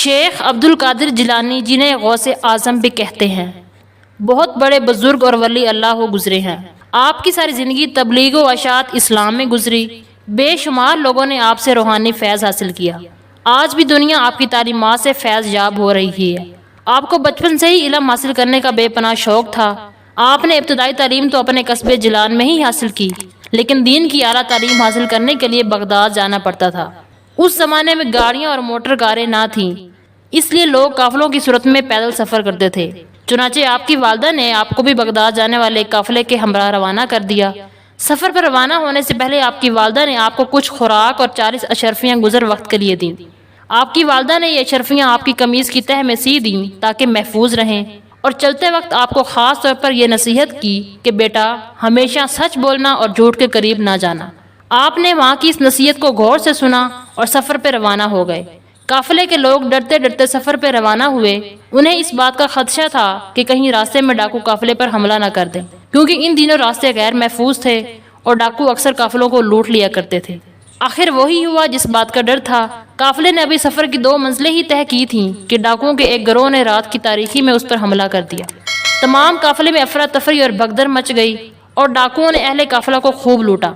شیخ عبد القادر جیلانی جنہیں غوث اعظم بھی کہتے ہیں، بہت بڑے بزرگ اور ولی اللہ ہو گزرے ہیں۔ آپ کی ساری زندگی تبلیغ و اشاعت اسلام میں گزری، بے شمار لوگوں نے آپ سے روحانی فیض حاصل کیا۔ آج بھی دنیا آپ کی تعلیمات سے فیض یاب ہو رہی ہے۔ آپ کو بچپن سے ہی علم حاصل کرنے کا بے پناہ شوق تھا۔ آپ نے ابتدائی تعلیم تو اپنے قصبے جیلان میں ہی حاصل کی، لیکن دین کی اعلیٰ تعلیم حاصل کرنے کے لیے بغداد جانا پڑتا تھا۔ اس زمانے میں گاڑیاں اور موٹر کاریں نہ تھیں، اس لیے لوگ قافلوں کی صورت میں پیدل سفر کرتے تھے۔ چنانچہ آپ کی والدہ نے آپ کو بھی بغداد جانے والے قافلے کے ہمراہ روانہ کر دیا۔ سفر پر روانہ ہونے سے پہلے آپ کی والدہ نے آپ کو کچھ خوراک اور 40 اشرفیاں گزر وقت کے لیے دیں۔ آپ کی والدہ نے یہ اشرفیاں آپ کی قمیض کی تہہ میں سی دیں تاکہ محفوظ رہیں، اور چلتے وقت آپ کو خاص طور پر یہ نصیحت کی کہ بیٹا، ہمیشہ سچ بولنا اور جھوٹ کے قریب نہ جانا۔ آپ نے وہاں کی اس نصیحت کو غور سے سنا اور سفر پہ روانہ ہو گئے۔ قافلے کے لوگ ڈرتے ڈرتے سفر پہ روانہ ہوئے۔ انہیں اس بات کا خدشہ تھا کہ کہیں راستے میں ڈاکو قافلے پر حملہ نہ کر دیں، کیونکہ ان دنوں راستے غیر محفوظ تھے اور ڈاکو اکثر قافلوں کو لوٹ لیا کرتے تھے۔ آخر وہی ہوا جس بات کا ڈر تھا۔ قافلے نے ابھی سفر کی 2 منزلیں ہی طے کی تھیں کہ ڈاکوؤں کے ایک گروہ نے رات کی تاریکی میں اس پر حملہ کر دیا۔ تمام قافلے میں افراتفری اور بھگدڑ مچ گئی اور ڈاکوؤں نے اہل قافلہ کو خوب لوٹا۔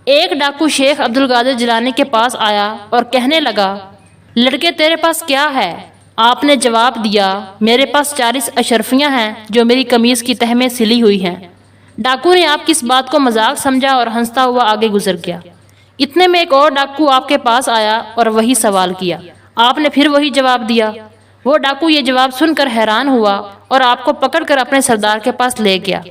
ایک ڈاکو شیخ عبد القادر جیلانی کے پاس آیا اور کہنے لگا، لڑکے تیرے پاس کیا ہے؟ آپ نے جواب دیا، میرے پاس 40 اشرفیاں ہیں جو میری قمیض کی تہ میں سلی ہوئی ہیں۔ ڈاکو نے آپ کی اس بات کو مذاق سمجھا اور ہنستا ہوا آگے گزر گیا۔ اتنے میں ایک اور ڈاکو آپ کے پاس آیا اور وہی سوال کیا۔ آپ نے پھر وہی جواب دیا۔ وہ ڈاکو یہ جواب سن کر حیران ہوا اور آپ کو پکڑ کر اپنے سردار کے پاس لے گیا۔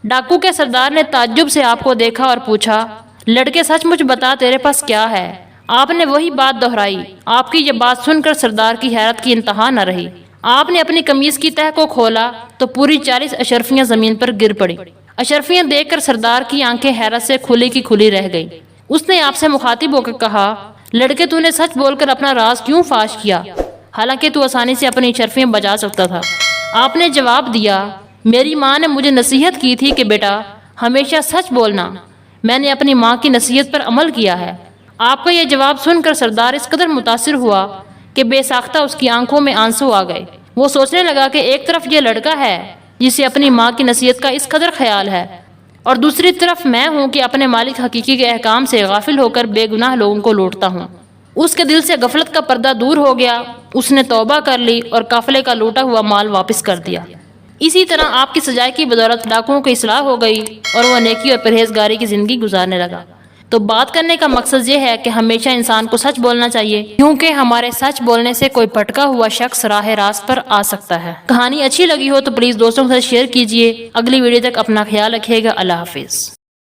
ڈاکو کے سردار نے تعجب سے آپ کو دیکھا اور پوچھا، لڑکے سچ مجھ بتا تیرے پاس کیا ہے؟ آپ نے وہی بات دہرائی۔ آپ کی یہ بات سن کر سردار کی حیرت کی انتہا نہ رہی۔ آپ نے اپنی قمیض کی تہ کو کھولا تو پوری 40 اشرفیاں زمین پر گر پڑی۔ اشرفیاں دیکھ کر سردار کی آنکھیں حیرت سے کھلی کی کھلی رہ گئیں۔ اس نے آپ سے مخاطب ہو کر کہا، لڑکے تو نے سچ بول کر اپنا راز کیوں فاش کیا، حالانکہ تو آسانی سے اپنی اشرفیاں بچا سکتا تھا؟ آپ نے جواب دیا، میری ماں نے مجھے نصیحت کی تھی کہ بیٹا ہمیشہ سچ بولنا۔ میں نے اپنی ماں کی نصیحت پر عمل کیا ہے۔ آپ کا یہ جواب سن کر سردار اس قدر متاثر ہوا کہ بے ساختہ اس کی آنکھوں میں آنسو آ گئے۔ وہ سوچنے لگا کہ ایک طرف یہ لڑکا ہے جسے اپنی ماں کی نصیحت کا اس قدر خیال ہے، اور دوسری طرف میں ہوں کہ اپنے مالک حقیقی کے احکام سے غافل ہو کر بے گناہ لوگوں کو لوٹتا ہوں۔ اس کے دل سے غفلت کا پردہ دور ہو گیا۔ اس نے توبہ کر لی اور قافلے کا لوٹا ہوا مال واپس کر دیا۔ اسی طرح آپ کی سجائی کی بدولت ڈاکوؤں کی اصلاح ہو گئی اور وہ نیکی اور پرہیزگاری کی زندگی گزارنے لگا۔ تو بات کرنے کا مقصد یہ ہے کہ ہمیشہ انسان کو سچ بولنا چاہیے، کیونکہ ہمارے سچ بولنے سے کوئی بھٹکا ہوا شخص راہ راست پر آ سکتا ہے۔ کہانی اچھی لگی ہو تو پلیز دوستوں کے ساتھ شیئر کیجیے۔ اگلی ویڈیو تک اپنا خیال رکھیے گا۔ اللہ حافظ۔